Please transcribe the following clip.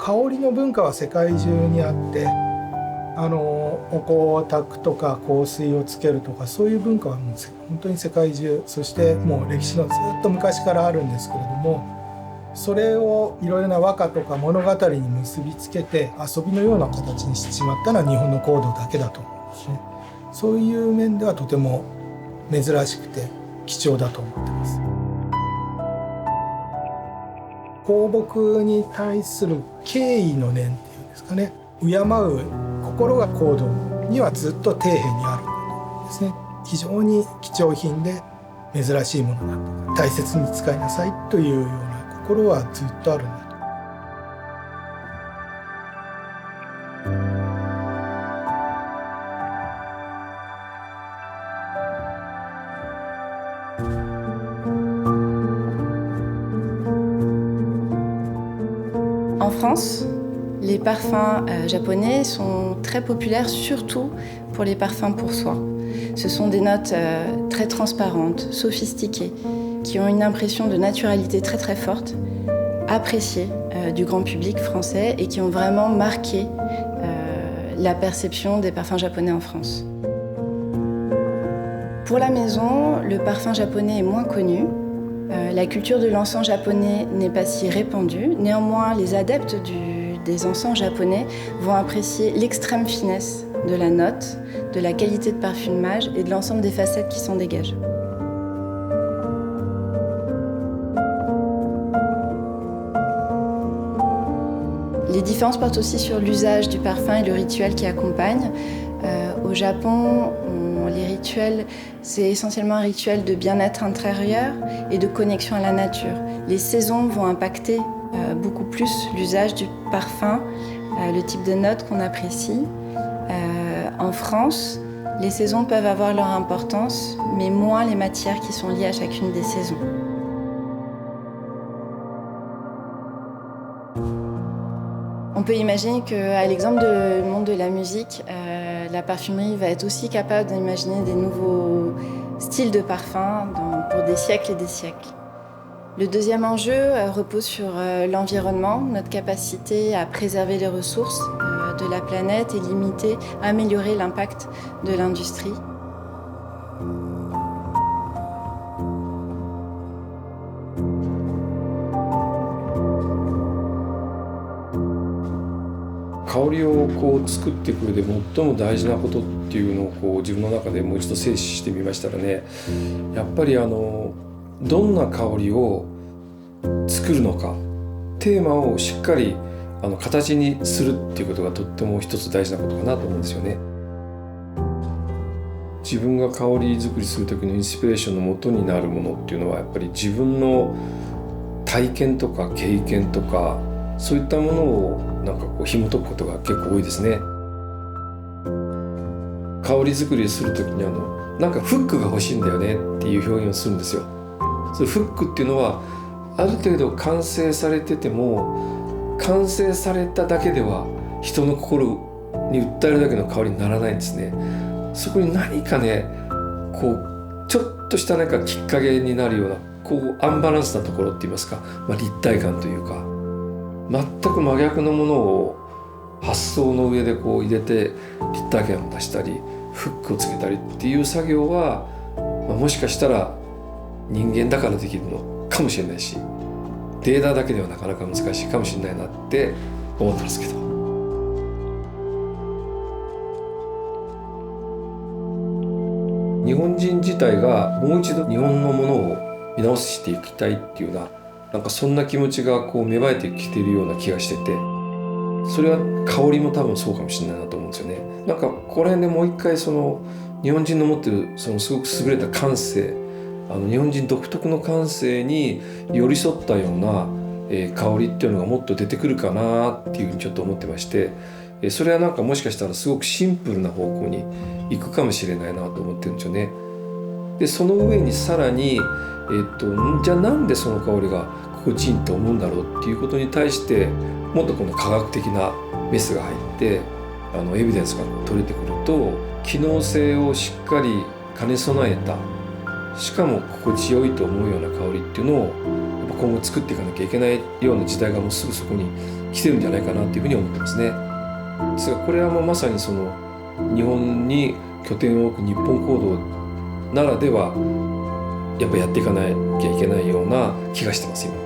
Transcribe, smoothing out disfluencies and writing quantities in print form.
香りの文化は世界中にあって、お香を焚くとか香水をつけるとか、そういう文化はもう本当に世界中、そしてもう歴史のずっと昔からあるんですけれども、それをいろいろな和歌とか物語に結びつけて遊びのような形にしてしまったのは日本の香道だけだと思うんですね。そういう面ではとても珍しくて貴重だと思ってます。香木に対する敬意の念っていうんですかね、敬う心が香道にはずっと底辺にあるんだと思うんですね。非常に貴重品で珍しいものなんだと、大切に使いなさいというような心はずっとあるんだと。En France, les parfums japonais sont très populaires, surtout pour les parfums pour soi. Ce sont des notes très transparentes, sophistiquées, qui ont une impression de naturalité très très forte, appréciée du grand public français et qui ont vraiment marqué la perception des parfums japonais en France. Pour la maison, le parfum japonais est moins connu. La culture de l'encens japonais n'est pas si répandue. Néanmoins, les adeptes des encens japonais vont apprécier l'extrême finesse de la note, de la qualité de parfumage et de l'ensemble des facettes qui s'en dégagent. Les différences portent aussi sur l'usage du parfum et le rituel qui accompagne. Au Japon, les rituels, c'est essentiellement un rituel de bien-être intérieur et de connexion à la nature. Les saisons vont impacter beaucoup plus l'usage du parfum, le type de notes qu'on apprécie. En France, les saisons peuvent avoir leur importance, mais moins les matières qui sont liées à chacune des saisons. On peut imaginer qu'à l'exemple du monde de la musique, la parfumerie va être aussi capable d'imaginer des nouveaux styles de parfums pour des siècles et des siècles. Le deuxième enjeu repose sur l'environnement, notre capacité à préserver les ressources de la planète et limiter, améliorer l'impact de l'industrie.香りを作っていく上で最も大事なことっていうのを自分の中でもう一度整理してみましたらね、やっぱりどんな香りを作るのか、テーマをしっかり形にするっていうことがとっても一つ大事なことかなと思うんですよね。自分が香り作りする時のインスピレーションの元になるものっていうのはやっぱり自分の体験とか経験とか、そういったものを紐解くことが結構多いですね。香り作りする時にフックが欲しいんだよねっていう表現をするんですよ。そのフックっていうのはある程度完成されてても、完成されただけでは人の心に訴えるだけの香りにならないんですね。そこに何かね、ちょっとしたきっかけになるようなアンバランスなところって言いますか、立体感というか、全く真逆のものを発想の上で入れて立体感を出したりフックをつけたりっていう作業は、もしかしたら人間だからできるのかもしれないし、データだけではなかなか難しいかもしれないなって思ってますけど。日本人自体がもう一度日本のものを見直していきたいっていうような、そんな気持ちが芽生えてきているような気がしてて、それは香りも多分そうかもしれないなと思うんですよね。ここら辺でもう一回日本人の持ってるすごく優れた感性、日本人独特の感性に寄り添ったような、香りっていうのがもっと出てくるかなっていうふうにちょっと思ってまして、それはもしかしたらすごくシンプルな方向に行くかもしれないなと思ってるんですよね。でその上にさらに、じゃあなんでその香りが心地いいと思うんだろうっていうことに対してもっと科学的なメスが入ってエビデンスが取れてくると、機能性をしっかり兼ね備えたしかも心地よいと思うような香りっていうのをやっぱ今後作っていかなきゃいけないような時代がもうすぐそこに来てるんじゃないかなっていうふうに思ってますね。ですがこれはもうまさにその日本に拠点を置く日本行動ならではやっぱやっていかなきゃいけないような気がしてます今。